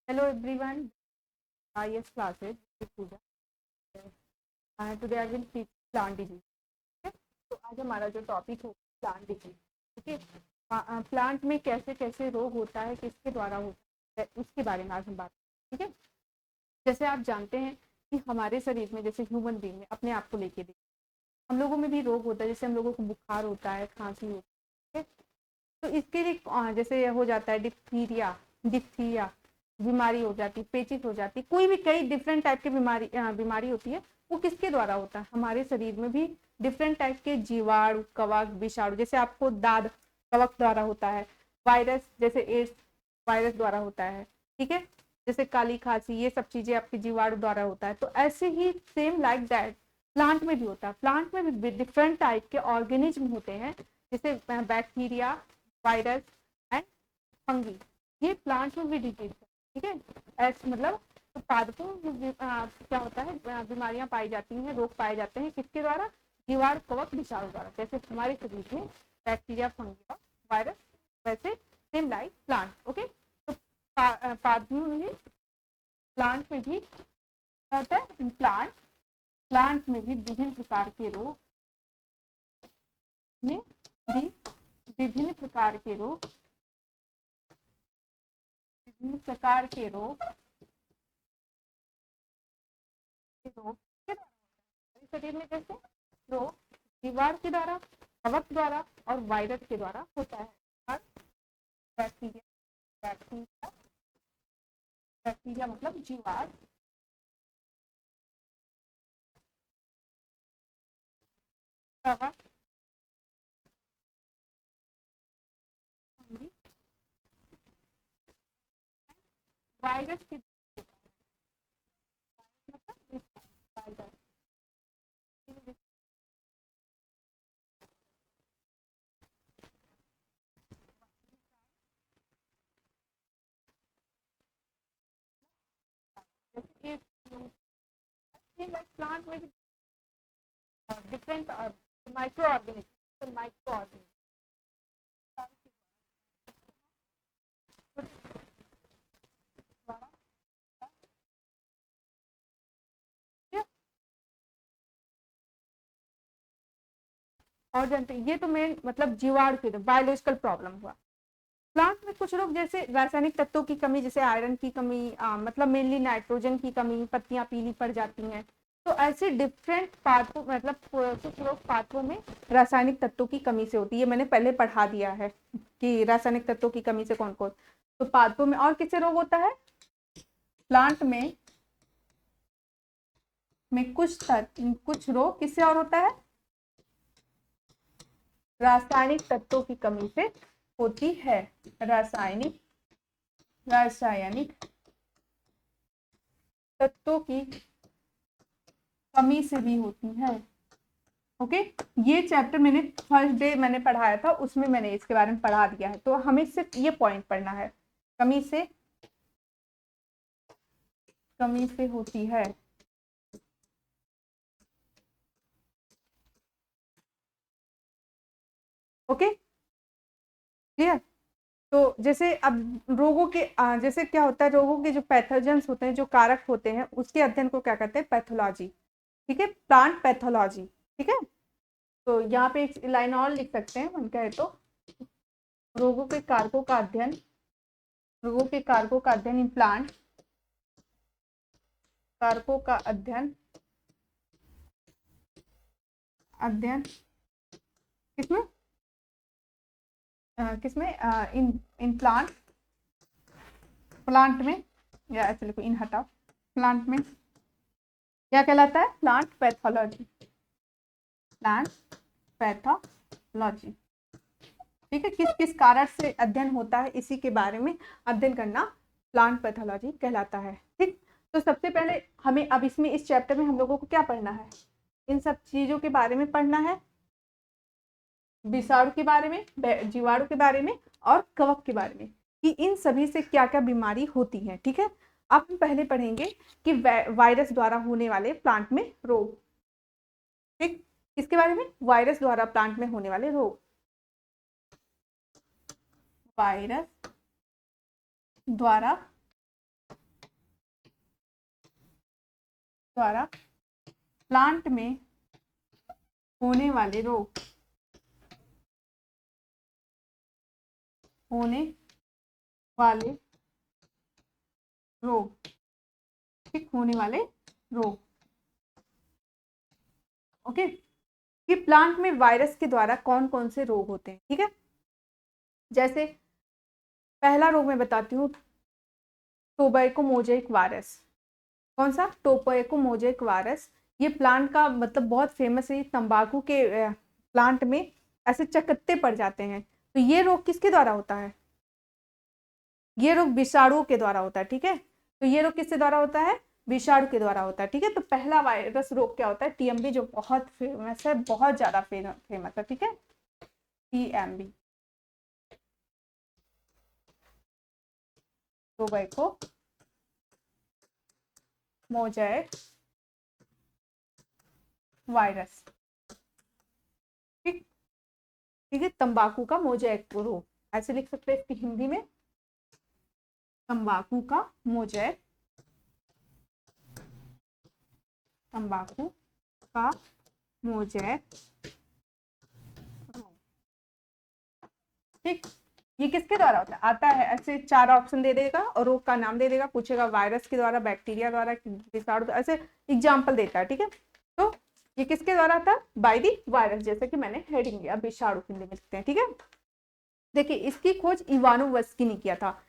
Hello everyone, IS classes. This is Pooja. Today I will teach plant disease. Okay? तो आज हमारा जो topic होगा प्लांट डिजीज. ठीक है, प्लांट में कैसे कैसे रोग होता है, किसके द्वारा होता है, उसके बारे में आज हम बात करें. ठीक है, जैसे आप जानते हैं कि हमारे शरीर में जैसे ह्यूमन बीइंग में अपने आप को लेके देखिए, हम लोगों में भी रोग होता है. जैसे हम लोगों को बुखार होता है, खांसी होती है. तो इसके लिए जैसे हो जाता है डिप्थीरिया बीमारी हो जाती, पेचिस हो जाती, कोई भी कई डिफरेंट टाइप की बीमारी होती है. वो किसके द्वारा होता है? हमारे शरीर में भी डिफरेंट टाइप के जीवाणु, कवक, विषाणु, जैसे आपको दाद कवक द्वारा होता है, वायरस जैसे एड्स वायरस द्वारा होता है. ठीक है, जैसे काली खांसी, ये सब चीजें आपके जीवाणु द्वारा होता है. तो ऐसे ही सेम लाइक दैट प्लांट में भी होता है. प्लांट में भी डिफरेंट टाइप के ऑर्गेनिज्म होते हैं, जैसे बैक्टीरिया, वायरस एंड फंगी. ये प्लांट में भी डिजीज है. ठीक है, ऐसे मतलब तो पादपों में क्या होता है, बीमारियां पाई जाती हैं, रोग पाए जाते हैं किसके द्वारा? जीवाणु, कवक, विषाणु द्वारा. जैसे हमारे शरीर में बैक्टीरिया, फंगी और वायरस, वैसे सेम लाइक प्लांट. ओके, तो पादपों में भी, प्लांट में भी होता है. प्लांट में भी विभिन्न प्रकार के रोग में भी विभिन्न प्रकार के रोग शरीर में जैसे रोग जीवाणु के द्वारा, कवक द्वारा और वायरस के द्वारा होता है. और बैक्टीरिया मतलब जीवाणु, कवक, वायरस के मतलब प्लांट में डिफरेंट माइक्रो ऑर्गेनिज्म और जानते हैं, ये तो मेन मतलब जीवाणु के बायोलॉजिकल प्रॉब्लम हुआ. प्लांट में कुछ लोग जैसे रासायनिक तत्वों की कमी, जैसे आयरन की कमी, मतलब मेनली नाइट्रोजन की कमी, पत्तियां पीली पड़ जाती हैं. तो ऐसे डिफरेंट पार्टों मतलब कुछ लोग पात्रों में रासायनिक तत्वों की कमी से होती है. मैंने पहले पढ़ा दिया है कि रासायनिक तत्वों की कमी से कौन कौन. तो पात्रों में और किससे रोग होता है? प्लांट में कुछ रोग किससे और होता है? रासायनिक तत्वों की कमी से होती है. रासायनिक तत्वों की कमी से भी होती है. ओके, ये चैप्टर मैंने फर्स्ट डे मैंने पढ़ाया था, उसमें मैंने इसके बारे में पढ़ा दिया है. तो हमें सिर्फ ये पॉइंट पढ़ना है, कमी से होती है. Okay, clear. तो जैसे अब रोगों के जैसे क्या होता है, रोगों के जो पैथोजेंस होते हैं, जो कारक होते हैं, उसके अध्ययन को क्या कहते हैं? पैथोलॉजी. ठीक है, प्लांट पैथोलॉजी. ठीक है, तो यहाँ पे एक लाइन और लिख सकते हैं मन कहे तो, रोगों के कारकों का अध्ययन इन प्लांट, कारकों का अध्ययन किसमें किसमें इन प्लांट में, या ऐसे लिखो इन हटाओ, प्लांट में क्या कहलाता है? Plant pathology. ठीक है, किस किस कारण से अध्ययन होता है, इसी के बारे में अध्ययन करना प्लांट पैथोलॉजी कहलाता है. ठीक, तो सबसे पहले हमें अब इसमें इस चैप्टर में हम लोगों को क्या पढ़ना है? इन सब चीजों के बारे में पढ़ना है, विषाणु के बारे में, जीवाणु के बारे में और कवक के बारे में, कि इन सभी से क्या क्या बीमारी होती है. ठीक है, अब हम पहले पढ़ेंगे कि वायरस द्वारा होने वाले प्लांट में रोग. ठीक, किसके बारे में? वायरस द्वारा प्लांट में होने वाले रोग. वायरस द्वारा द्वारा प्लांट में होने वाले रोग, होने वाले रोग, ठीक, होने वाले रोग। ओके, कि प्लांट में वायरस के द्वारा कौन कौन से रोग होते हैं, ठीक है। जैसे पहला रोग मैं बताती हूँ, टोबैको मोजेक वायरस। कौन सा? Tobacco mosaic virus. ये प्लांट का मतलब बहुत फेमस है, तंबाकू के प्लांट में ऐसे चकत्ते पड़ जाते हैं। तो ये रोग किसके द्वारा होता है? ये रोग विषाणु के द्वारा होता है, ठीक है। तो ये रोग किसके द्वारा होता है? विषाणु के द्वारा होता है, ठीक है। तो पहला वायरस रोग क्या होता है? टीएमबी, जो बहुत फेमस है, बहुत ज्यादा फेमस है, ठीक है, टीएमबी, टोबैको मोजेक वायरस, ठीक, ठीक है। तंबाकू का मोजेक रोग, ऐसे लिख सकते हैं इसकी हिंदी में, तंबाकू का मोजेक, तंबाकू का मोजेक, ठीक। ये किसके द्वारा होता है? आता है ऐसे 4 ऑप्शन दे देगा और रोग का नाम दे देगा, पूछेगा वायरस के द्वारा, बैक्टीरिया द्वारा, विषाणु, ऐसे एग्जाम्पल देता है, ठीक है। तो ये किसके द्वारा आता है? बाय दी वायरस, जैसे कि मैंने हेडिंग दिया, विषाणु हिंदी में लिखते हैं, ठीक है। देखिए, इसकी खोज इवानोवस्की ने किया था।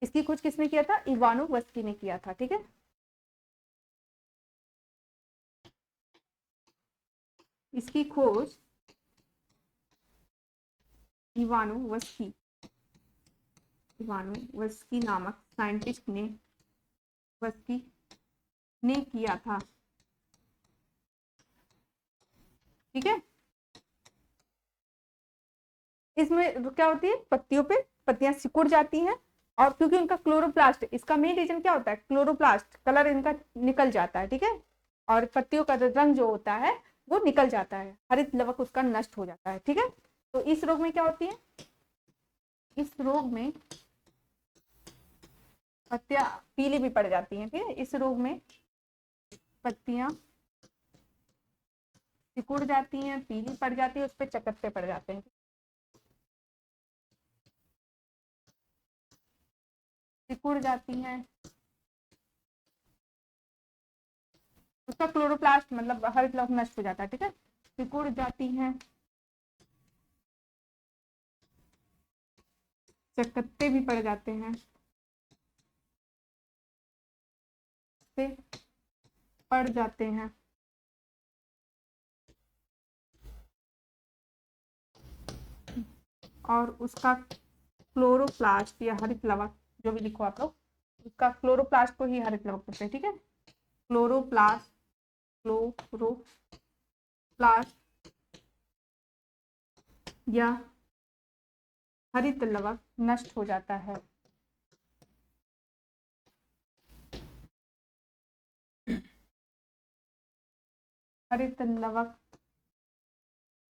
इसकी खोज किसने किया था? इवानोवस्की ने किया था, ठीक है। इसकी खोज इवानोवस्की, इवानोवस्की नामक साइंटिस्ट ने, वस्की ने किया था, ठीक है। इसमें क्या होती है? पत्तियों पे पत्तियां सिकुड़ जाती हैं, और क्योंकि उनका क्लोरोप्लास्ट, इसका मेन रीजन क्या होता है? क्लोरोप्लास्ट, कलर इनका निकल जाता है, ठीक है। और पत्तियों का रंग जो होता है वो निकल जाता है, हरित लवक उसका नष्ट हो जाता है, ठीक है। तो इस रोग में क्या होती है? इस रोग में पत्तियां पीली भी पड़ जाती हैं, ठीक है। इस रोग में पत्तियां सिकुड़ जाती हैं, पीली पड़ जाती है, उस पर चकत्ते पड़ जाते हैं, सिकुड़ जाती हैं, उसका क्लोरोप्लास्ट मतलब हरित लवक नष्ट हो जाता है, ठीक है। सिकुड़ जाती हैं, चकत्ते भी पड़ जाते हैं, से पड़ जाते हैं, और उसका क्लोरोप्लास्ट या हरित लवक, जो भी लिखो आप लोग, उसका क्लोरोप्लास्ट को ही हरित लवक कहते हैं, ठीक है। क्लोरोप्लास्ट, क्लोरोप्लास्ट या हरित लवक नष्ट हो जाता है, हरित लवक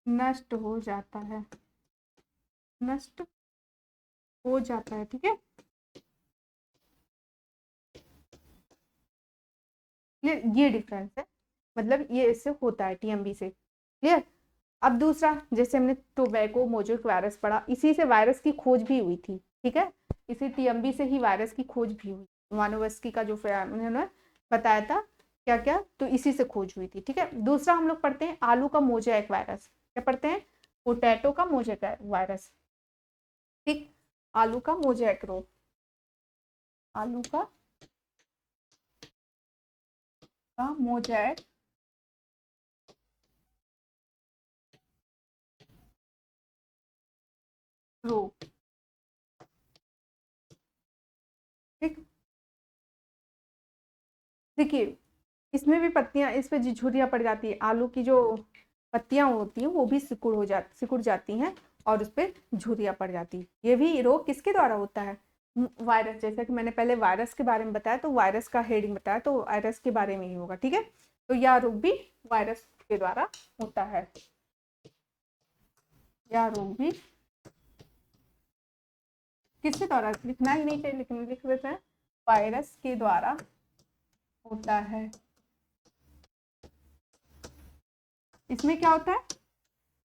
नष्ट हो जाता है, नष्ट हो जाता है, ठीक है। ये डिफरेंस है, मतलब ये इससे होता है टीएमबी से, क्लियर। अब दूसरा, जैसे हमने टोबैको मोजेक वायरस पढ़ा, इसी से वायरस की खोज भी हुई थी, ठीक है। इसी टीएमबी से ही वायरस की खोज भी हुई, इवानोवस्की का जो उन्होंने बताया था क्या क्या, तो इसी से खोज हुई थी, ठीक है। दूसरा हम लोग पढ़ते हैं आलू का मोजेक वायरस। क्या पढ़ते हैं? पोटैटो का मोजेक वायरस, ठीक। आलू का मोजेक रोग, आलू का मोजेक रोग, ठीक। देखिए, इसमें भी पत्तियां, इस पे झुर्रियां पड़ जाती है, आलू की जो पत्तियां होती हैं वो भी सिकुड़ जाती हैं, और उस पर झुर्रियां पड़ जाती है। ये भी रोग किसके द्वारा होता है? वायरस, जैसा कि मैंने पहले वायरस के बारे में बताया, तो वायरस का हेडिंग बताया, तो वायरस के बारे में ही होगा, ठीक है। तो यह रोग भी वायरस के द्वारा होता है, यह रोग भी किसके द्वारा, लिखना ही नहीं चाहिए लेकिन लिख देते हैं, वायरस के द्वारा होता है। इसमें क्या होता है,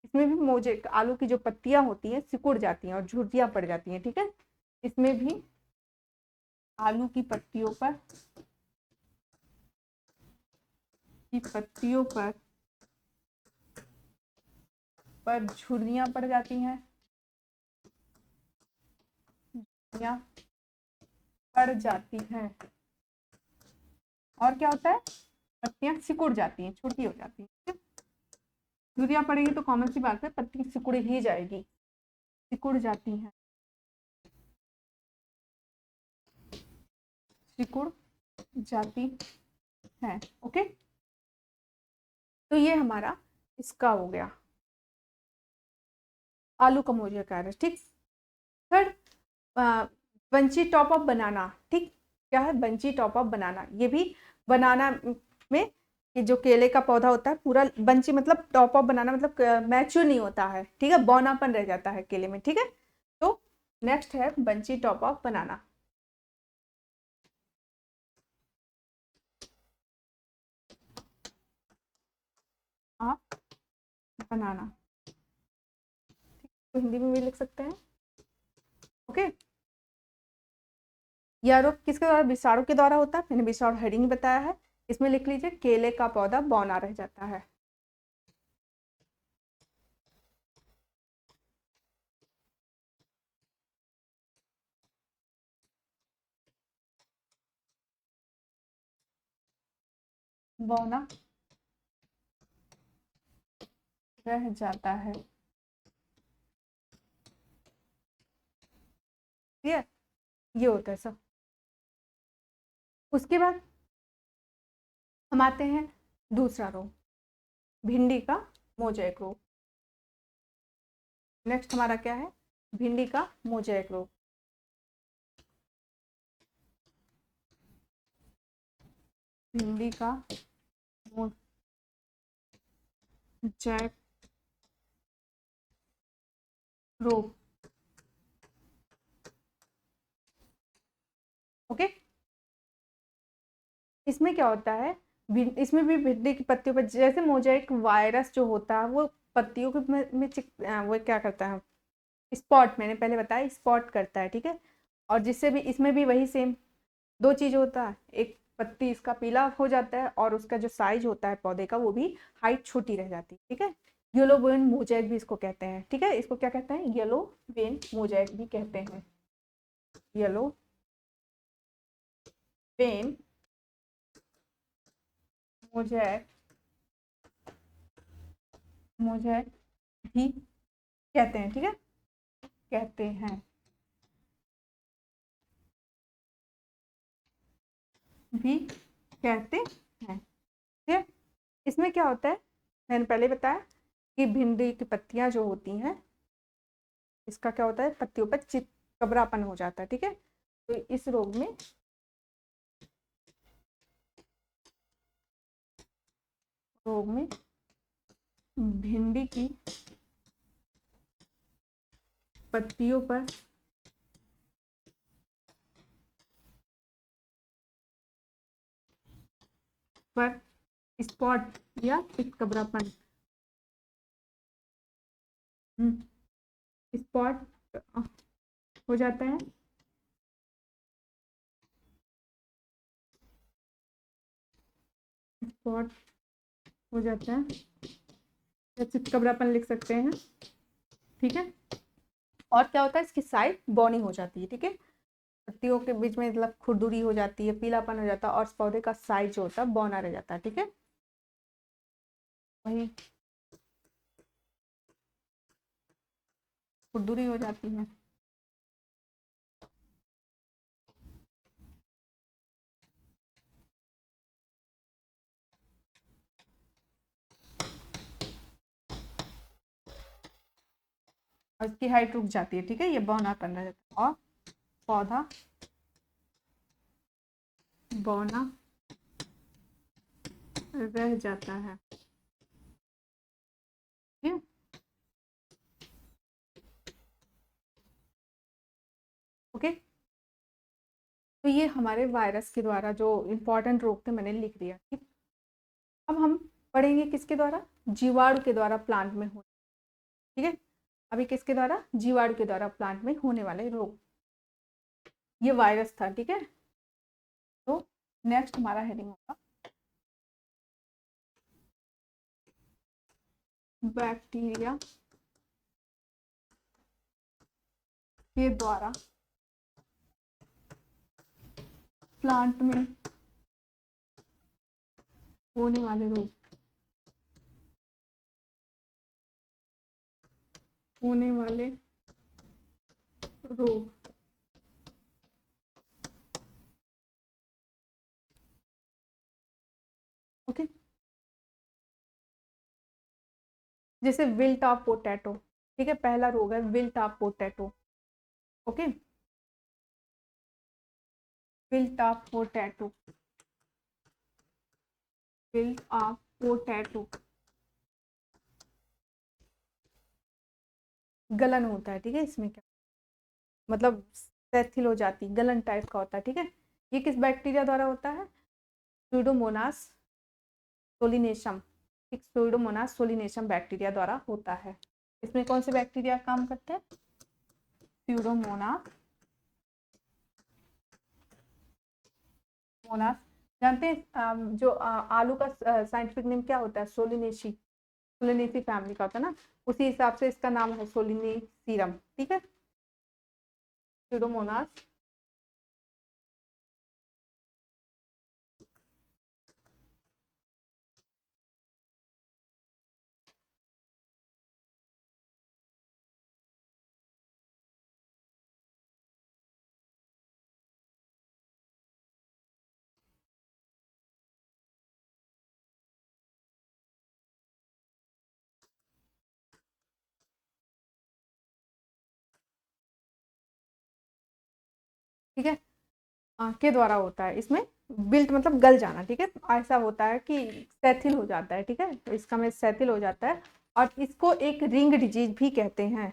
इसमें भी मोजेक आलू की जो पत्तियां होती हैं सिकुड़ जाती हैं और झुर्रियां पड़ जाती हैं, ठीक है। इसमें भी आलू की पत्तियों पर झुर्रियां पड़ जाती हैं, झुर्रियां पड़ जाती हैं। और क्या होता है, पत्तियां सिकुड़ जाती हैं, छोटी हो जाती हैं। झुर्रियां पड़ेगी तो कॉमन सी बात है, पत्ती सिकुड़ ही जाएगी, सिकुड़ जाती हैं, सिकुड़ जाती है। ओके, तो ये हमारा इसका हो गया आलू का मोजेक वायरस, ठीक। थर्ड, बंची टॉप ऑफ बनाना, ठीक। क्या है, बंची टॉप ऑफ बनाना। ये भी बनाना में, ये जो केले का पौधा होता है पूरा बंची, मतलब टॉप ऑफ बनाना मतलब मैच्योर नहीं होता है, ठीक है, बौनापन रह जाता है केले में, ठीक है। तो नेक्स्ट है बंची टॉप ऑफ बनाना। आप बनाना, तो हिंदी में भी लिख सकते हैं। ओके, यह रोग किसके द्वारा, विषाणु के द्वारा होता है, मैंने विषाणु हेडिंग बताया है। इसमें लिख लीजिए केले का पौधा बौना रह जाता है। बौना रह जाता है, क्लियर, ये होता है सब। उसके बाद हम आते हैं दूसरा रोग, भिंडी का मोजेक रोग। नेक्स्ट हमारा क्या है, भिंडी का मोजेक रोग। भिंडी का मोजेक रोग। ओके, इसमें क्या होता है, इसमें भी भिंडी की पत्तियों पर जैसे मोजेक वायरस जो होता है वो पत्तियों के वो क्या करता है, स्पॉट, मैंने पहले बताया स्पॉट करता है, ठीक है। और जिससे भी इसमें भी वही सेम दो चीज होता है, एक पत्ती इसका पीला हो जाता है और उसका जो साइज होता है पौधे का वो भी हाइट छोटी रह जाती है, ठीक है। येलो वेन मोजेक भी इसको कहते हैं, ठीक है। इसको क्या कहते हैं, येलो वेन मोजेक भी कहते हैं। येलो वेन मोजेक, मोजेक भी कहते हैं, ठीक है, कहते हैं, भी कहते हैं, ठीक है। इसमें क्या होता है, मैंने पहले बताया कि भिंडी की पत्तियां जो होती हैं, इसका क्या होता है, पत्तियों पर चितकबरापन हो जाता है, ठीक है। तो इस रोग में भिंडी की पत्तियों पर स्पॉट या चितकबरापन, स्पॉट हो जाता है, स्पॉट हो जाता है या चितकबरापन लिख सकते हैं, ठीक है। और क्या होता है, इसकी साइड बौनी हो जाती है, ठीक है, पत्तियों के बीच में मतलब खुरदुरी हो जाती है, पीलापन हो जाता है और पौधे का साइज जो होता है बौना रह जाता है, ठीक है। वही खुरदुरी हो जाती है। और इसकी हाइट रुक जाती है, ठीक है, ये बौना करना जाता है और पौधा बौना रह जाता है, ठीक है। ओके, तो ये हमारे वायरस के द्वारा जो इम्पोर्टेंट रोग थे मैंने लिख दिया, ठीक। अब हम पढ़ेंगे किसके द्वारा, जीवाणु के द्वारा प्लांट में हो, ठीक है। अभी किसके द्वारा, जीवाणु के द्वारा प्लांट में होने वाले रोग, ये वायरस था, ठीक है। तो नेक्स्ट हमारा हेडिंग होगा बैक्टीरिया के द्वारा प्लांट में होने वाले रोग, होने वाले रोग। ओके, जैसे विल्ट ऑफ पोटैटो, ठीक है, पहला रोग है wilt of potato. Okay, wilt of potato, wilt of potato, गलन होता है, ठीक है। इसमें क्या मतलब, सेथिल हो जाती, गलन टाइप का होता है, ठीक है। ये किस बैक्टीरिया द्वारा होता है, स्यूडोमोनास सोलिनेशम, एक स्यूडोमोनास सोलिनेशम बैक्टीरिया द्वारा होता है। इसमें कौन से बैक्टीरिया काम करते हैं, स्यूडोमोनास मोनास। जानते हैं जो आलू का साइंटिफिक नेम क्या होता है, सोलिनेसी, सोलिनेसी फैमिली का होता है ना, उसी हिसाब से इसका नाम है सोलिनेसीरम, ठीक है, स्यूडोमोनास। ठीक है, के द्वारा होता है। इसमें बिल्ट मतलब गल जाना, ठीक है, ऐसा होता है कि सेथिल हो जाता है, ठीक है, तो इसका में सेथिल हो जाता है। और इसको एक रिंग डिजीज भी कहते हैं,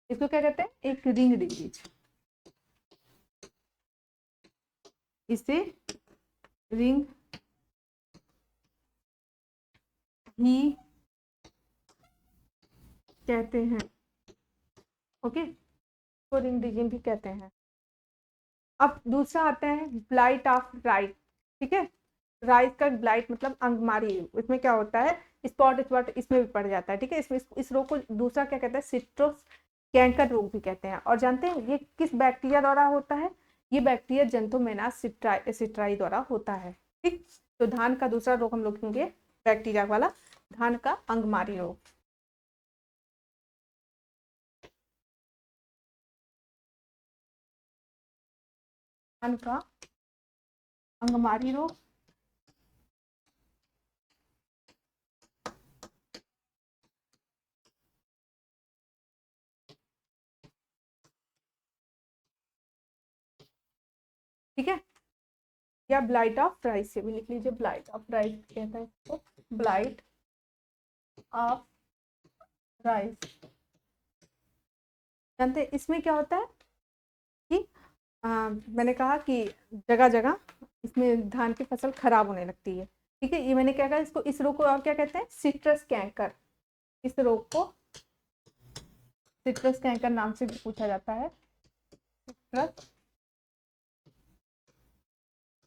इसको क्या कहते हैं, एक रिंग डिजीज, इसे रिंग ही कहते हैं। ओके, तो रिंग डिजीज भी कहते हैं। अब दूसरा आता है ब्लाइट ऑफ राइट, ठीक है, राइट का ब्लाइट मतलब अंगमारी, इसमें क्या होता है, स्पॉट स्पॉट इसमें भी पड़ जाता है, ठीक है। इसमें इस रोग को दूसरा क्या कहते हैं, सिट्रोस कैंकर रोग भी कहते हैं। और जानते हैं ये किस बैक्टीरिया द्वारा होता है, ये बैक्टीरिया जेंथोमेनास सिट्राई द्वारा होता है, ठीक। तो धान का दूसरा रोग हम लोग लेंगे बैक्टीरिया वाला, धान का अंगमारी रोग। धान का अंगमारी रोग, ठीक है, या ब्लाइट ऑफ राइस से भी लिख लीजिए, ब्लाइट ऑफ राइस कहता है इसको, ब्लाइट ऑफ राइस। जानते हैं इसमें क्या होता है कि मैंने कहा कि जगह जगह इसमें धान की फसल खराब होने लगती है, ठीक है। ये मैंने क्या कहा, इसको इस रोग को और क्या कहते हैं, सिट्रस कैंकर, इस रोग को सिट्रस कैंकर नाम से भी पूछा जाता है, सिट्रस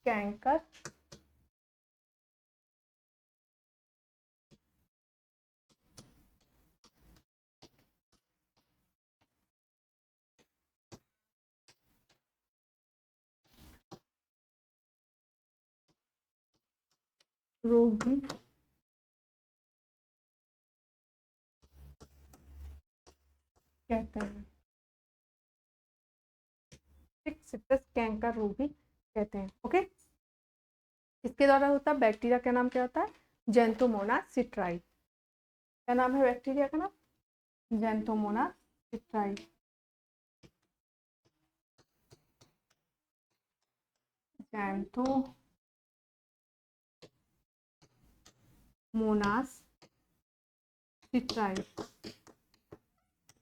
कैंकर। रोग भी कहते हैं, ठीक, सिट्रस कैंकर रोग भी कहते हैं। ओके, इसके द्वारा होता है, बैक्टीरिया का नाम क्या होता है, जेंथोमोनास सिट्राई। क्या नाम है बैक्टीरिया का नाम, जेंथोमोनास सिट्राई। जेंथोमोनास सिट्राई,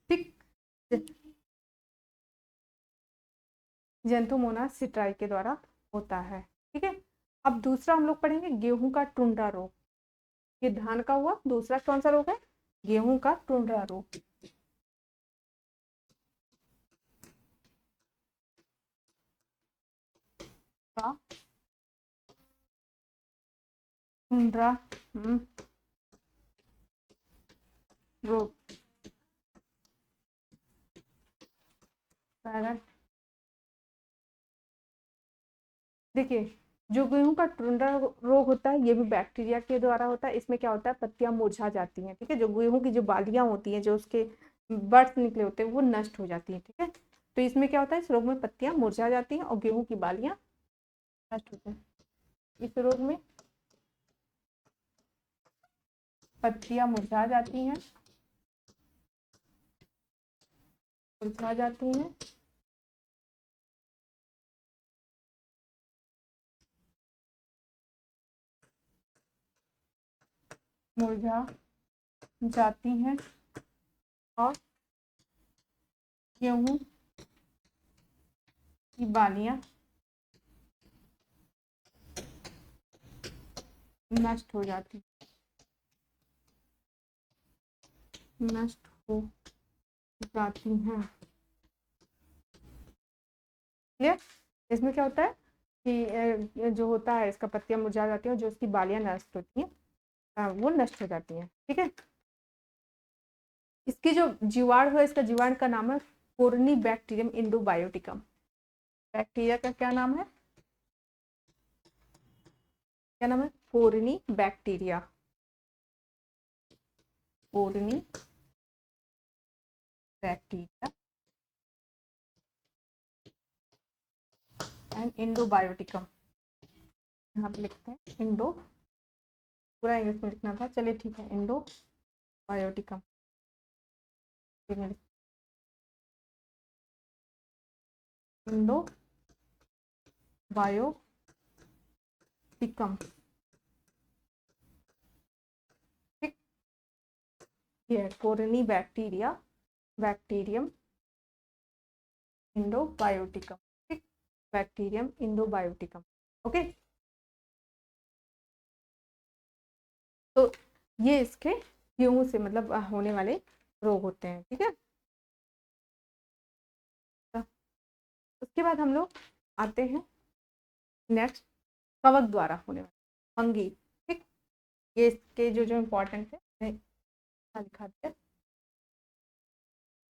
ठीक, जेंथोमोनास सिट्राई के द्वारा होता है। ठीक है, अब दूसरा हम लोग पढ़ेंगे गेहूं का टुंड्रा रोग। ये धान का हुआ, दूसरा कौन सा रोग है? गेहूं का टुंड्रा रोग। का टुंड्रा रोग। देखिए, जो गेहूं का टुंड्रा रोग होता है ये भी बैक्टीरिया के द्वारा होता है। इसमें क्या होता है, पत्तियां मुरझा जाती हैं। ठीक है, जो गेहूं की जो बालियां होती हैं, जो उसके बर्ड्स निकले होते हैं, वो नष्ट हो जाती हैं। ठीक है, तो इसमें क्या होता है, इस रोग में पत्तियां मुरझा जाती हैं और गेहूं की बालियां नष्ट होती हैं। इस रोग में पत्तियां मुरझा जाती हैं, मुरझा जाती हैं मुरझा जाती हैं और गेहूं की बालियां नष्ट हो जाती नष्ट हो जाती हैं। क्लियर? इसमें क्या होता है कि जो होता है, इसका पत्तियां मुरझा जाती हैं और जो उसकी बालियां नष्ट होती हैं वो नष्ट हो जाती हैं। ठीक है, इसकी जो जीवाणु है, इसका जीवाणु का नाम है कोरनी बैक्टीरियम इंडोबायोटिकम। बैक्टीरिया का क्या नाम है? क्या नाम है? Coryne bacteria. Coryne bacteria and इंडोबायोटिकम। यहाँ पे लिखते हैं इंडो, पूरा इंग्लिश में लिखना था, चलिए ठीक है, इंडो बायोटिकम। इंडो बायोटिकम। ठीक, ये कोरनी बैक्टीरिया, बैक्टीरियम इंडोबायोटिकम। ठीक, बैक्टीरियम इंडोबायोटिकम। ओके, तो ये इसके गेहूं से मतलब होने वाले रोग होते हैं। ठीक है, तो उसके बाद हम लोग आते हैं नेक्स्ट, कवक द्वारा होने वाले फंगी। ठीक, ये इसके जो जो इम्पोर्टेंट है दिखाते हैं।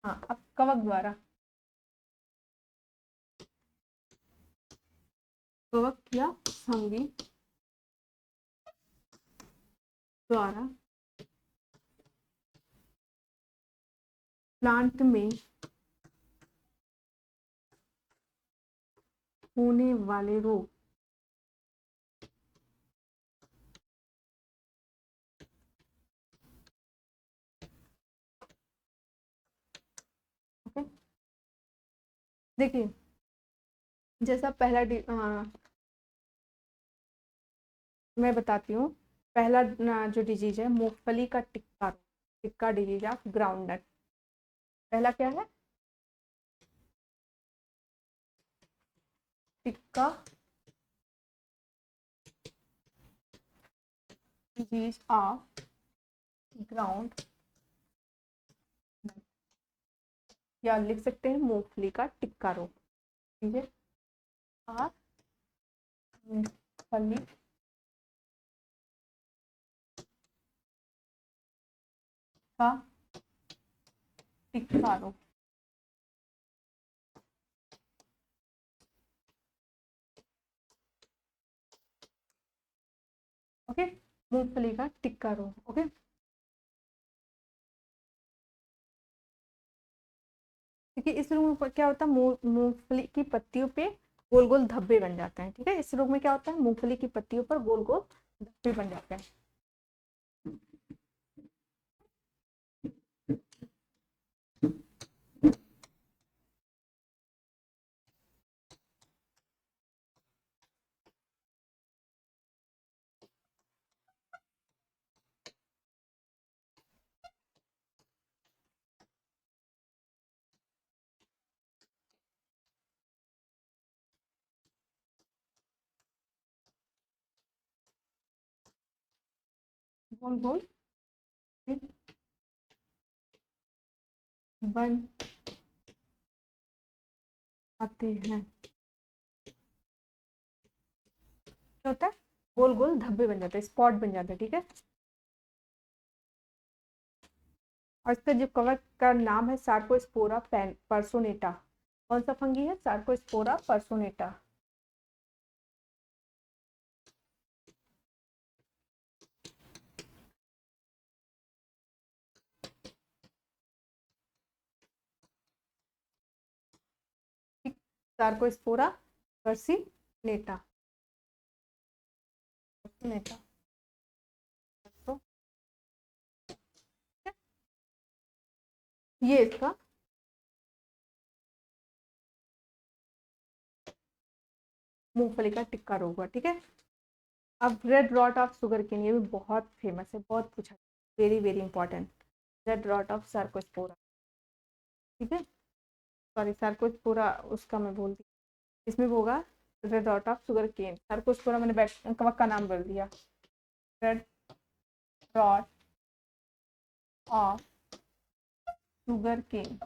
हाँ, अब कवक द्वारा, कवक या फंगी द्वारा प्लांट में होने वाले रोग। ओके, देखिए, जैसा पहला मैं बताती हूँ। पहला जो डिजीज है, मूंगफली का tikka, tikka disease of groundnut. पहला क्या है? टिक्का डिजीज ऑफ ग्राउंड, या लिख सकते हैं मूंगफली का टिक्का रोग। ठीक है, और मूंगफली का टिक्का रोग। ओके, मूंगफली का टिक्का रोग। ओके, क्योंकि इस रोग में क्या होता है, मूंगफली की पत्तियों पे गोल गोल धब्बे बन जाते हैं। ठीक है, इस रोग में क्या होता है, मूंगफली की पत्तियों पर गोल गोल धब्बे बन जाते हैं। गोल गोल बन आते हैं। क्या होता है? गोल गोल धब्बे बन जाते हैं, स्पॉट बन जाते हैं, ठीक है। और इसका जो कवक का नाम है सार्कोस्पोरा पर्सोनेटा। कौन सा फंगी है? सार्कोस्पोरा पर्सोनेटा। सार्कोस्पोरा पर्सिनेटा। पर्सिनेटा। तो ये इसका मूंगफली का टिक्का रोग हुआ, ठीक है। अब red rot of sugar cane, ये भी बहुत फेमस है, बहुत पूछा, very very important. Red rot of cercospora, ठीक है। सॉरी, सार्कोस्पोरा उसका मैं बोल दी, इसमें भी होगा red rot of sugar cane. Cercospora मैंने कवक का नाम बोल दिया। Red rot of sugar cane.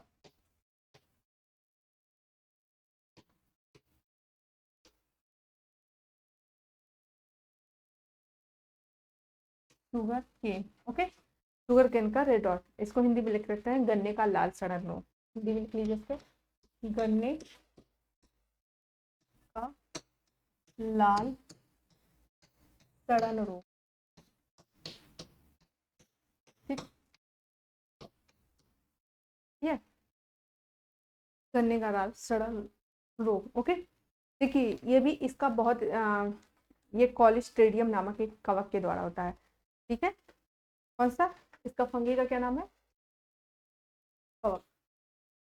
Sugar cane, okay. Sugar cane का रेड डॉट, इसको हिंदी में लिख देते हैं गन्ने का लाल सड़न रोग। हिंदी में लिख लीजिए इसको, गन्ने का लाल सड़न रोग, ठीक है। गन्ने का लाल सड़न रोग, ओके। देखिए ये भी इसका बहुत ये कॉलिस्ट्रेडियम नामक एक कवक के द्वारा होता है, ठीक है। कौन सा? इसका फंगी का क्या नाम है? कवक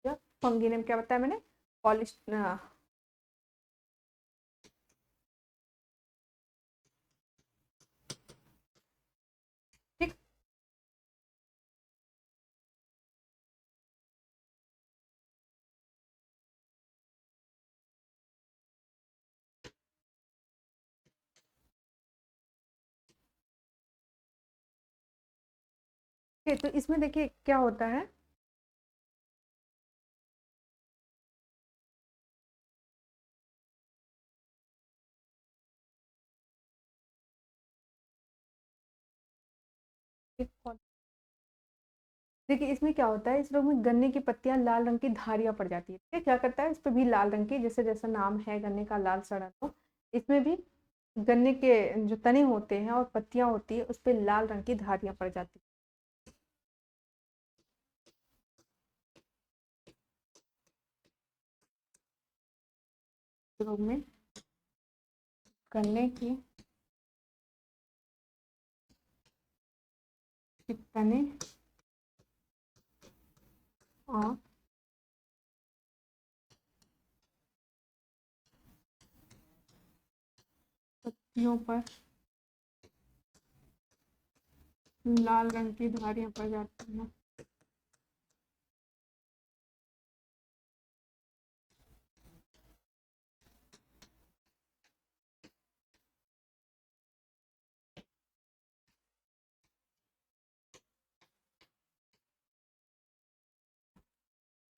या फंगी नेम क्या बताया मैंने? कॉलिस्ट ठीक। तो इसमें देखिए क्या होता है, देखिए इसमें क्या होता है, इस रोग में गन्ने की पत्तियां लाल रंग की धारियां पड़ जाती है, ठीक है। क्या करता है, इस पे भी लाल रंग की, जैसे जैसा नाम है गन्ने का लाल सड़ा, तो इसमें भी गन्ने के जो तने होते हैं और पत्तियां होती है उस पे लाल रंग की धारियां पड़ जाती है। रोग में गन्ने के तने और पत्तियों पर लाल रंग की धारियां पड़ जाती हैं।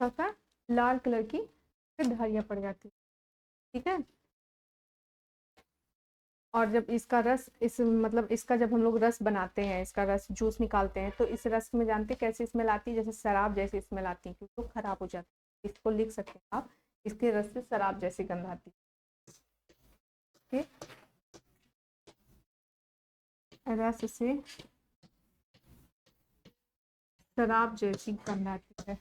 तथा लाल कलर की धारियां पड़ जाती है, ठीक है। और जब इसका रस, इस मतलब इसका जब हम लोग रस बनाते हैं, इसका रस जूस निकालते हैं, तो इस रस में जानते हैं कैसी स्मेल आती है? जैसे शराब जैसी स्मेल आती है, क्योंकि वो खराब हो जाती है। इसको लिख सकते हैं आप, इसके रस से शराब जैसी गंध आती है, ठीक? रस से शराब जैसी गंध आती है,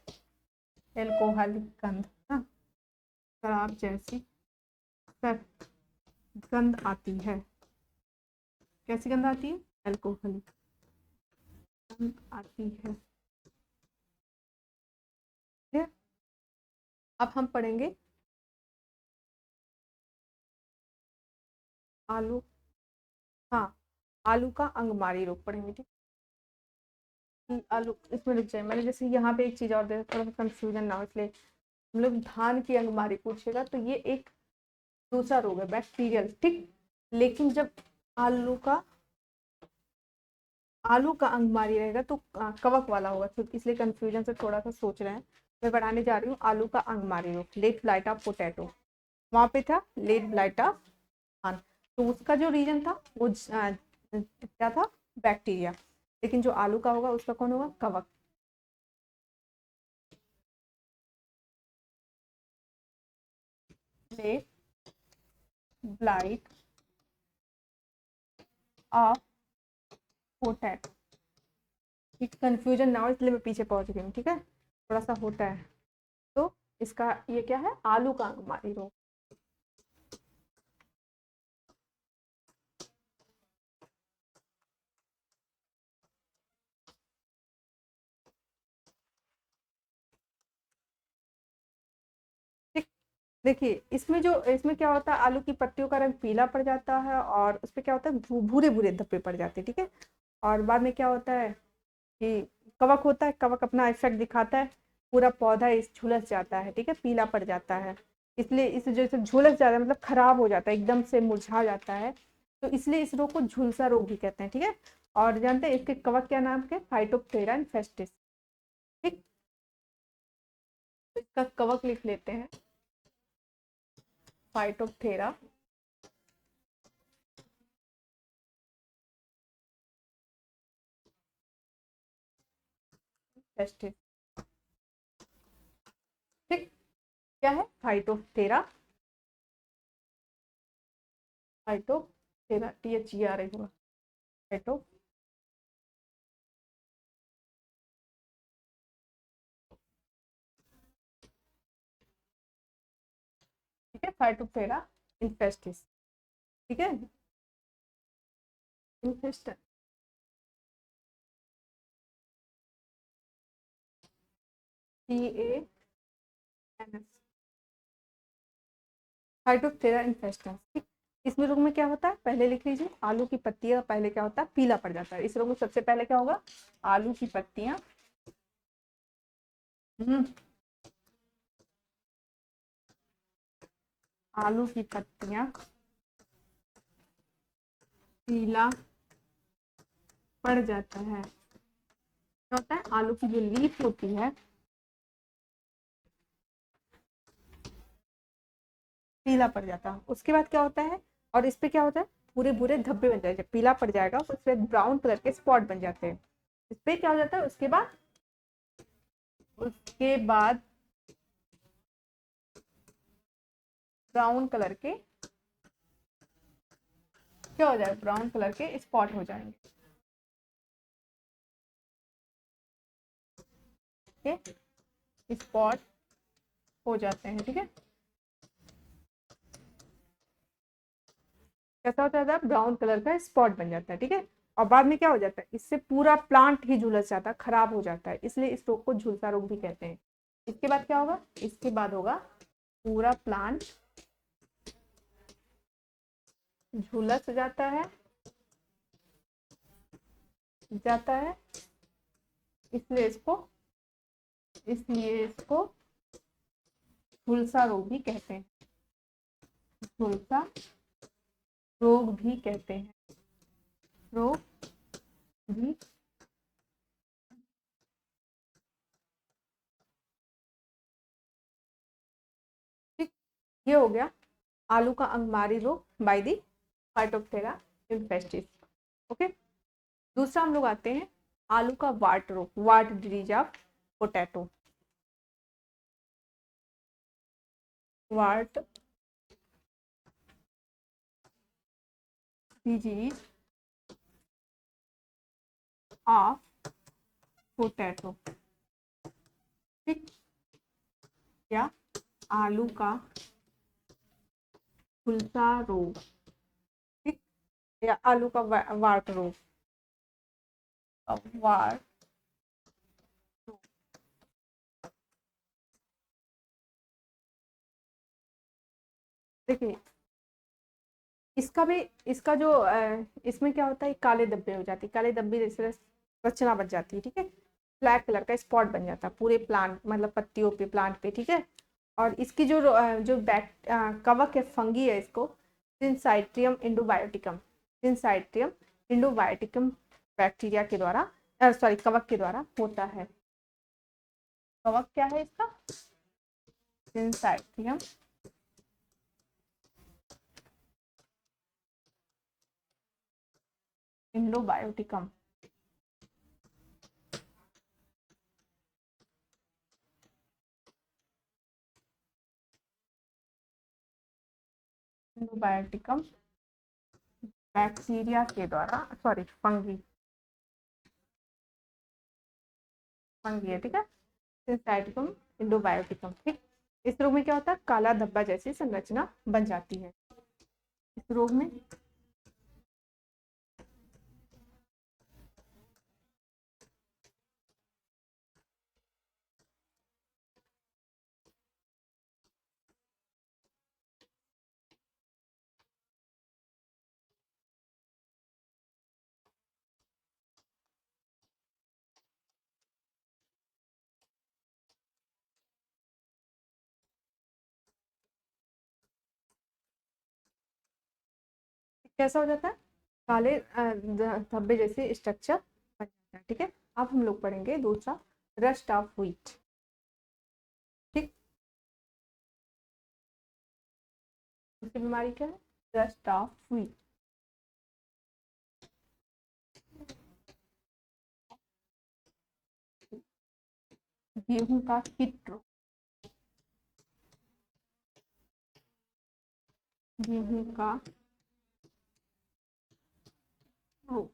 एल्कोहलिक गंध, हाँ, शराब जैसी गंध आती है। कैसी गंध आती है? एल्कोहलिक गंध आती है, ठीक है। अब हम पढ़ेंगे आलू, हाँ, आलू का अंगमारी रोग पढ़ेंगे, ठीक। आलू इसमें रुक जाए, मैंने जैसे यहाँ पे एक चीज और दे, थोड़ा सा कंफ्यूजन ना हो इसलिए। हम लोग धान की अंगमारी पूछेगा तो ये एक दूसरा रोग है, बैक्टीरियल, ठीक। लेकिन जब आलू का आलू का अंगमारी रहेगा तो कवक वाला होगा, तो इसलिए कंफ्यूजन से थोड़ा सा सोच रहे हैं। मैं बढ़ाने जा रही हूँ आलू का अंगमारी रोग, लेट ब्लाइट ऑफ पोटैटो। वहां पे था लेट ब्लाइट ऑफ धान, तो उसका जो रीजन था वो क्या था, बैक्टीरिया। लेकिन जो आलू का होगा उसका कौन होगा, कवक। Late blight of potato. ठीक, कंफ्यूजन ना हो इसलिए मैं पीछे पहुंच गई हूँ, ठीक है, थोड़ा सा होता है। तो इसका ये क्या है, आलू का अंगमारी रोग। ठीक, देखिए इसमें क्या होता है, आलू की पत्तियों का रंग पीला पड़ जाता है और उस पर क्या होता है, भूरे भूरे धब्बे पड़ जाते हैं, ठीक है। और बाद में क्या होता है कि कवक होता है, कवक अपना इफेक्ट दिखाता है, पूरा पौधा इस झुलस जाता है, ठीक है, पीला पड़ जाता है। इसलिए इस जैसे झुलस जाता है मतलब खराब हो जाता है, एकदम से मुरझा जाता है। तो इसलिए इस रोग को झुलसा रोग भी कहते हैं, ठीक है। और जानते हैं इसके कवक क्या नाम के, फाइटोप्टेरा इन्फेस्टिस। ठीक, तो इसका कवक लिख लेते हैं, फाइटोप्टेरा इन्फेस्टिस। ठीक, क्या है, फाइटोप्टेरा, फाइटोप्टेरा THERA होगा, फाइटो। ठीक है, फाइटोप्टेरा इन्फेस्टिस, ठीक है, इन्फेस्ट, CANS, फाइटोप्टेरा इन्फेस्टेंस। ठीक, इसमें रोग में क्या होता है, पहले लिख लीजिए, आलू की पत्तियां पहले क्या होता है, पीला पड़ जाता है। इस रोग में सबसे पहले क्या होगा, आलू की पत्तियां, हम्म, आलू की पत्तियां पीला पड़ जाता है। क्या होता है, आलू की जो लीफ होती है पीला पड़ जाता है। उसके बाद क्या होता है, और इस पे क्या होता है, पूरे भूरे धब्बे बन जाते हैं, पीला पड़ जाएगा तो उसपे ब्राउन कलर के स्पॉट बन जाते हैं। इस पे क्या हो जाता है, उसके बाद ब्राउन कलर के क्या हो जाएगा, ब्राउन कलर के स्पॉट हो जाएंगे, ठीक है, स्पॉट हो जाते हैं, ठीक है। कैसा होता है, ब्राउन कलर का स्पॉट बन जाता है, ठीक है। और बाद में क्या हो जाता है, इससे पूरा प्लांट ही झुलस जाता है, खराब हो जाता है, इसलिए इस रोग को झुलसा रोग भी कहते हैं। इसके बाद क्या होगा, इसके बाद होगा पूरा प्लांट झुलस जाता है, इसलिए इसको झुलसा रोग भी कहते हैं, झुलसा रोग भी कहते हैं, रोग भी। ठीक, ये हो गया आलू का अंगमारी रोग बाय दी फाइटोप्टेरा इन्फेस्टिस। ओके, दूसरा हम लोग आते हैं आलू का वाट रोग, wart disease of potato, wart disease of potato. ठीक, क्या, आलू का झुलसा रोग, ठीक, या आलू का वाट रोग, वाट। देखिए इसका जो इसमें क्या होता है, काले धब्बे हो जाती है, काले धब्बे जैसे रचना बच जाती है, ठीक है, ब्लैक कलर का स्पॉट बन जाता है पूरे प्लांट, मतलब पत्तियों पे, प्लांट पे, ठीक है। और इसकी जो कवक है, फंगी है, इसको सिंसाइट्रियम इंडोबायोटिकम, सिंसाइट्रियम इंडोबायोटिकम बैक्टीरिया के द्वारा, सॉरी कवक के द्वारा होता है। कवक क्या है इसका? सिंसाइटियम इंडोबायोटिकम। इंडोबायोटिकम बैक्टीरिया के द्वारा, सॉरी फंगी, फंगी है, ठीक है। सिंसाइटिकम इंडोबायोटिकम, ठीक। इस रोग में क्या होता है? काला धब्बा जैसी संरचना बन जाती है इस रोग में। कैसा हो जाता है? काले धब्बे जैसे स्ट्रक्चर बन जाता है, ठीक है। अब हम लोग पढ़ेंगे दूसरा, रस्ट ऑफ व्हीट, ठीक। दूसरी बीमारी क्या है? रस्ट ऑफ व्हीट, गेहूं का कीट रोग, गेहूं का रोग।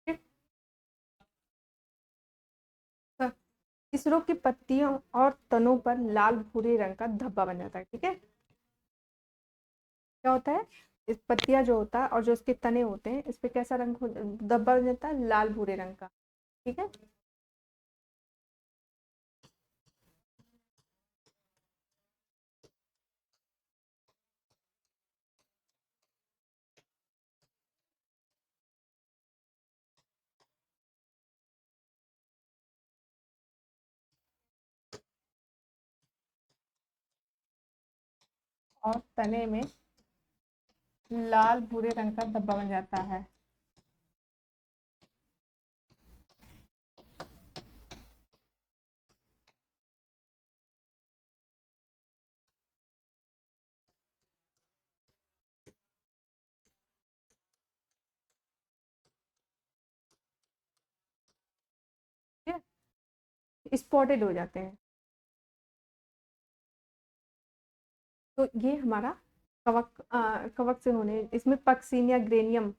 ठीक? तो इस रोग की पत्तियों और तनों पर लाल भूरे रंग का धब्बा बन जाता है, ठीक है। क्या होता है? इस पत्तियां जो होता है और जो इसके तने होते हैं, इस पे कैसा रंग धब्बा बन जाता है? लाल भूरे रंग का, ठीक है। और तने में लाल भूरे रंग का धब्बा बन जाता है। ठीक है, स्पॉटेड हो जाते हैं। तो ये हमारा कवक, कवक से होने, इसमें पक्सीनिया ग्रेनियम,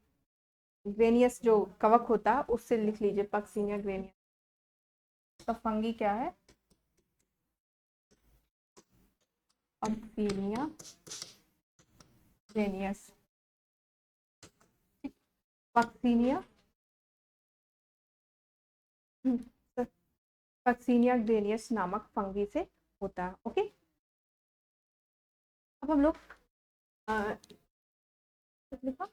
ग्रेनियस जो कवक होता है उससे लिख लीजिए, पक्सीनिया ग्रेनियम। तो फंगी क्या है? पक्सीनिया ग्रेनियस, पक्सीनिया, पक्सीनिया ग्रेनियस नामक फंगी से होता है, ओके। अब हम लोग लिखा,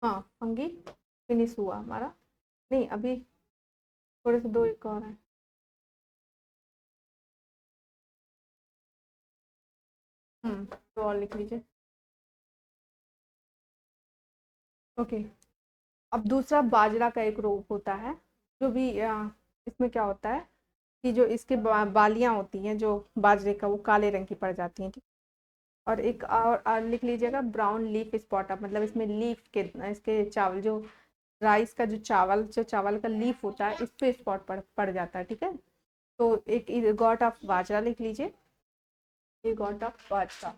हाँ फंगी फिनिश हुआ हमारा, नहीं अभी थोड़े से दो एक और है। तो और लिख लीजिए, ओके। अब दूसरा बाजरा का एक रोग होता है, जो भी इसमें क्या होता है कि जो इसके बालियां होती हैं जो बाजरे का, वो काले रंग की पड़ जाती हैं, ठीक। और एक और लिख लीजिएगा, ब्राउन लीफ स्पॉट अप, मतलब इसमें लीफ के, इसके चावल जो राइस का जो चावल का लीफ होता है, इस पे स्पॉट पड़ जाता है, ठीक है। तो एक गॉट ऑफ बाजरा लिख लीजिए, एक गॉट ऑफ बाजरा,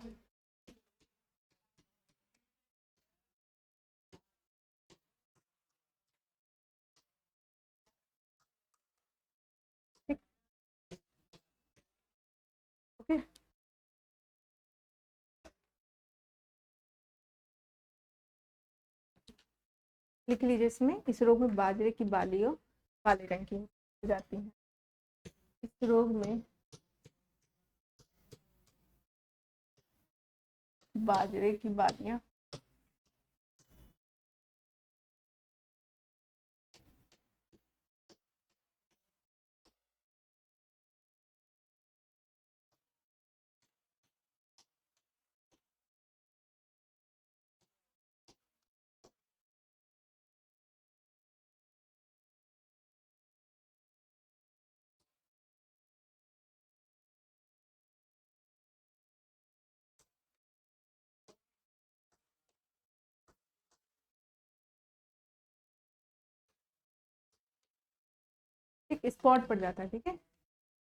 ठीक, ओके। लिख लीजिए, इसमें इस रोग में बाजरे की बालियों काले रंग की हो जाती हैं। इस रोग में बाजरे की बालियां स्पॉट पड़ जाता है, ठीक है।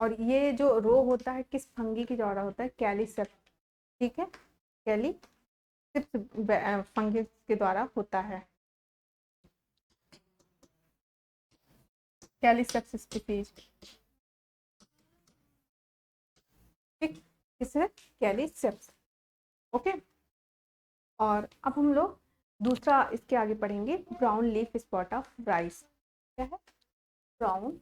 और ये जो रोग होता है किस फंगी के द्वारा होता है, कैलीसेप्स, ठीक है, कैलीसेप्स फंगी के द्वारा होता है, कैलीसेप्स स्पीसीज, ठीक, किससे, कैलीसेप्स, ओके। और अब हम लोग दूसरा इसके आगे पढ़ेंगे, brown leaf spot of rice. क्या है, ब्राउन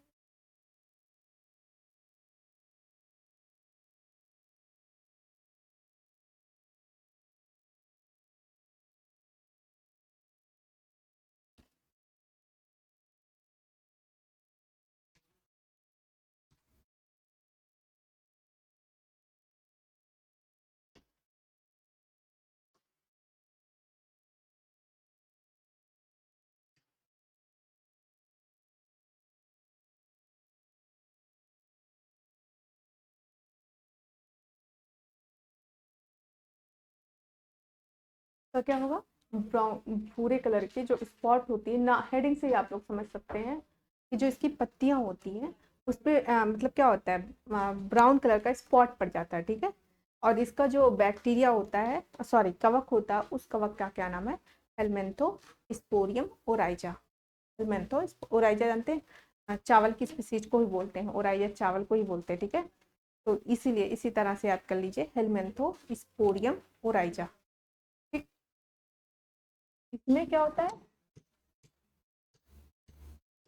का क्या होगा, ब्राउन भूरे कलर के जो स्पॉट होती है ना, हेडिंग से ही आप लोग समझ सकते हैं कि जो इसकी पत्तियां होती हैं उस पर मतलब क्या होता है, ब्राउन कलर का स्पॉट पड़ जाता है, ठीक है। और इसका जो बैक्टीरिया होता है, सॉरी कवक होता है, उस कवक का क्या नाम है, हेलमेंथो स्पोरियम ओराइजा। हेलमेंथो ओराइजा जानते हैं, चावल की स्पीसीज को ही बोलते हैं, ओराइजा चावल को ही बोलते हैं, ठीक है। तो इसीलिए इसी तरह से याद कर लीजिए, हेलमेंथो स्पोरियम ओराइजा, ठीक। इसमें क्या होता है,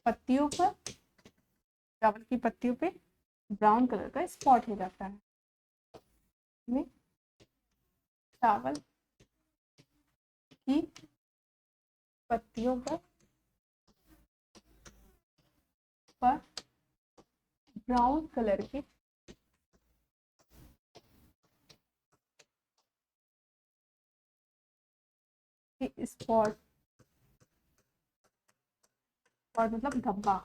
पत्तियों पर, चावल की पत्तियों पे ब्राउन कलर का स्पॉट हो जाता है, में चावल की पत्तियों पर ब्राउन कलर के स्पॉट, और मतलब धब्बा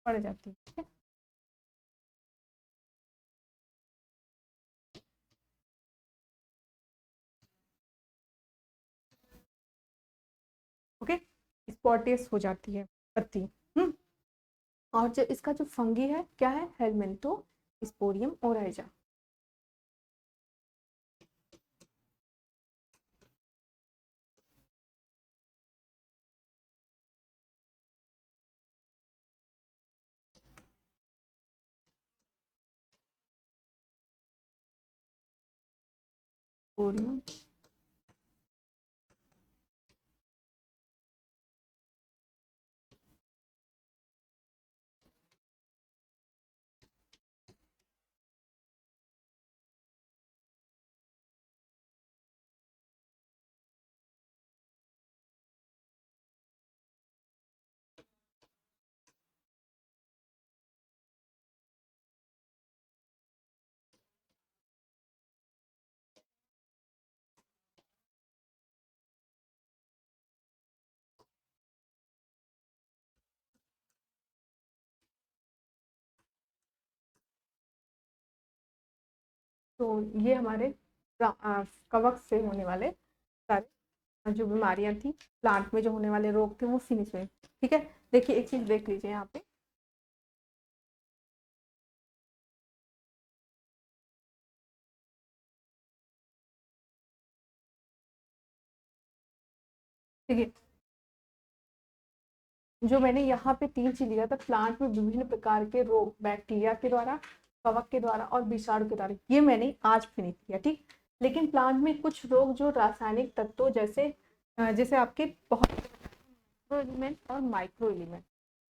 पड़ जाती है, ठीक है। ओके, स्पॉटियस हो जाती है पत्ती। हम्म। और जो इसका जो फंगी है क्या है, हेलमेंथो स्पोरियम ओराइजा। स्पोरियम, तो ये हमारे कवक से होने वाले सारे जो बीमारियां थी, प्लांट में जो होने वाले रोग थे, वो फिनिश हुए, ठीक है। देखिए एक चीज देख लीजिए यहाँ पे, ठीक है। जो मैंने यहाँ पे तीन चीज लिया था, प्लांट में विभिन्न प्रकार के रोग, बैक्टीरिया के द्वारा, कवक के द्वारा और विषाणु के द्वारा, ये मैंने आज फिनिश किया, ठीक। लेकिन प्लांट में कुछ रोग जो रासायनिक तत्वों जैसे जैसे आपके बहुत एलिमेंट और माइक्रो एलिमेंट,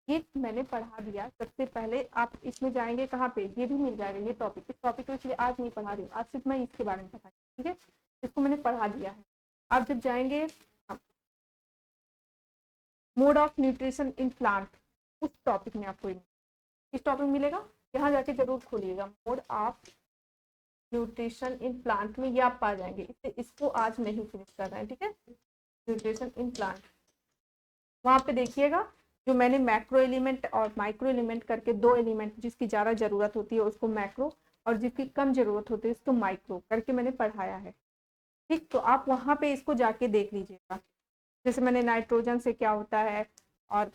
ये मैंने पढ़ा दिया सबसे पहले। आप इसमें जाएंगे कहाँ पे, ये भी मिल जाएगा ये टॉपिक, इस टॉपिक को इसलिए आज नहीं पढ़ा रही हूँ, आज सिर्फ मैं इसके बारे में पढ़ा, ठीक है। इसको मैंने पढ़ा दिया है। आप जब जाएंगे mode of nutrition in plant, उस टॉपिक में आपको इस टॉपिक मिलेगा, यहाँ जाके जरूर खोलिएगा, mode of nutrition in plant में ये आप पा जाएंगे, इससे इसको आज नहीं फिनिश कर रहे हैं, ठीक है। न्यूट्रिशन इन प्लांट, वहाँ पे देखिएगा जो मैंने मैक्रो एलिमेंट और माइक्रो एलिमेंट करके दो एलिमेंट, जिसकी ज़्यादा ज़रूरत होती है उसको मैक्रो, और जिसकी कम ज़रूरत होती है उसको माइक्रो करके मैंने पढ़ाया है, ठीक। तो आप वहाँ पे इसको जाके देख लीजिएगा, जैसे मैंने नाइट्रोजन से क्या होता है, और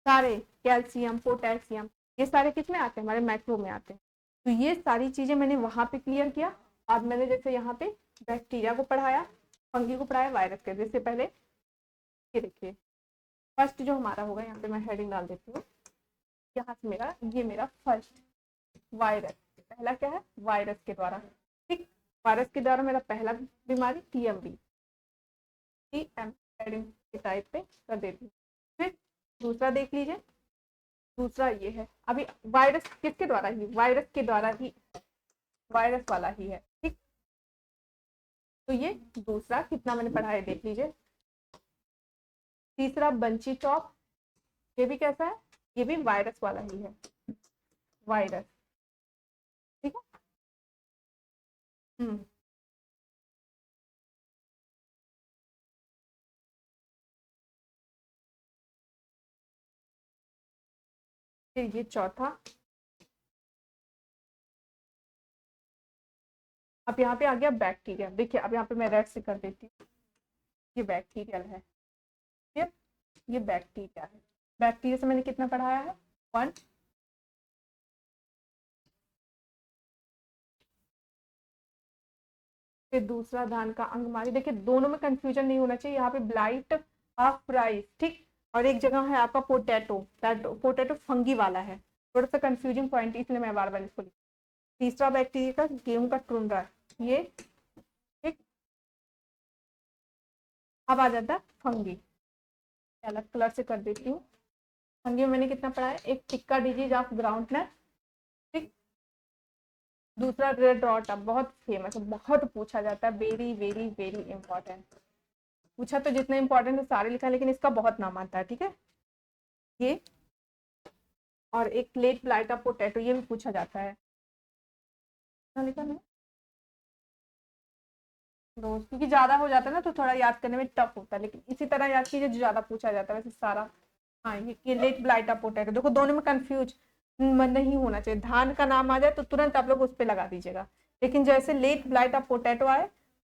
सारे कैल्शियम, पोटेशियम, ये सारे किस में आते हैं, हमारे माइक्रो में आते हैं। तो ये सारी चीजें मैंने वहां पे क्लियर किया। अब मैंने जैसे यहाँ पे बैक्टीरिया को पढ़ाया, फंगी को पढ़ाया, वायरस के। जैसे पहले ये देखिए, फर्स्ट जो हमारा होगा, यहाँ पे मैं हेडिंग डाल देती हूँ, यहाँ से मेरा, ये मेरा फर्स्ट वायरस, पहला क्या है, वायरस के द्वारा। ठीक, वायरस के द्वारा मेरा पहला बीमारी टीएमबी, टीएम हेडिंग के टाइप पे कर देती हूँ। फिर दूसरा देख लीजिए, दूसरा ये है, अभी वायरस किसके द्वारा ही, वायरस के द्वारा ही, वायरस वाला ही है। ठीक, तो ये दूसरा कितना मैंने पढ़ाया देख लीजिए। तीसरा बंची टॉप, ये भी कैसा है, ये भी वायरस वाला ही है, वायरस। ठीक है। फिर ये चौथा, अब यहाँ पे आ गया बैक्टीरिया। देखिए अब यहाँ पे मैं रेड से कर देती हूँ, ये बैक्टीरियल है, ये बैक्टीरिया है। बैक्टीरिया से मैंने कितना पढ़ाया है, 1। फिर दूसरा धान का अंगमारी। देखिए दोनों में कंफ्यूजन नहीं होना चाहिए, यहाँ पे ब्लाइट ऑफ राइस, ठीक, और एक जगह है आपका पोटैटो, पोटैटो फंगी वाला है, थोड़ा सा कंफ्यूजिंग पॉइंट, इसलिए मैं बार बार इसको लिखी। तीसरा बैक्टीरिया का गेहूं का टुंड्रा, ये ठीक। अब आ जाता है फंगी, अलग कलर से कर देती हूँ। फंगी में मैंने कितना पढ़ा है, एक टिक्का डिजीज ऑफ ग्राउंडनट, ठीक। दूसरा रेड रॉट, अब बहुत फेमस है, बहुत पूछा जाता है, वेरी वेरी वेरी इंपॉर्टेंट। पूछा तो जितना इंपॉर्टेंट है सारे लिखा, लेकिन इसका बहुत नाम आता है, ठीक है। ये और एक लेट ब्लाइट ऑफ पोटैटो, ये भी पूछा जाता है, लिखा नहीं दोस्त, क्योंकि ज्यादा हो जाता है ना तो थोड़ा याद करने में टफ होता है, लेकिन इसी तरह याद कीजिए जो ज्यादा पूछा जाता है वैसे सारा। हाँ, ये लेट ब्लाइट ऑफ पोटैटो, देखो दोनों में कंफ्यूज नहीं होना चाहिए। धान का नाम आ जाए तो तुरंत आप लोग उस पर लगा दीजिएगा, लेकिन जैसे लेट ब्लाइट ऑफ पोटैटो आए,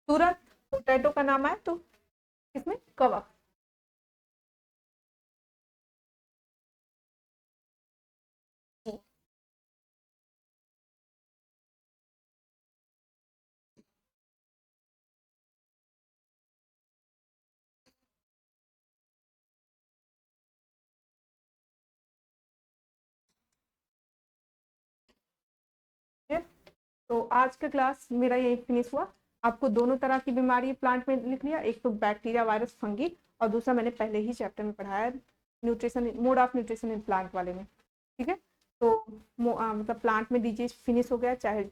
तुरंत पोटैटो का नाम आए तो इसमें कवक। तो आज का क्लास मेरा यही फिनिश हुआ। आपको दोनों तरह की बीमारी प्लांट में लिख लिया, एक तो बैक्टीरिया, वायरस, फंगी, और दूसरा मैंने पहले ही चैप्टर में पढ़ाया, nutrition, mode of nutrition in plant वाले में। ठीक है, तो मतलब प्लांट में डिजीज फिनिश हो गया, चाहे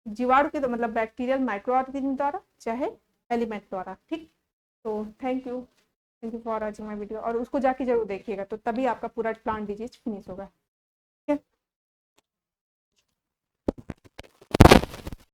जीवाणु के, तो मतलब बैक्टीरियल माइक्रो ऑर्गेनिज्म द्वारा, चाहे एलिमेंट द्वारा। ठीक, तो thank you for watching my video, और उसको जाके जरूर देखिएगा, तो तभी आपका पूरा प्लांट डिजीज फिनिश होगा।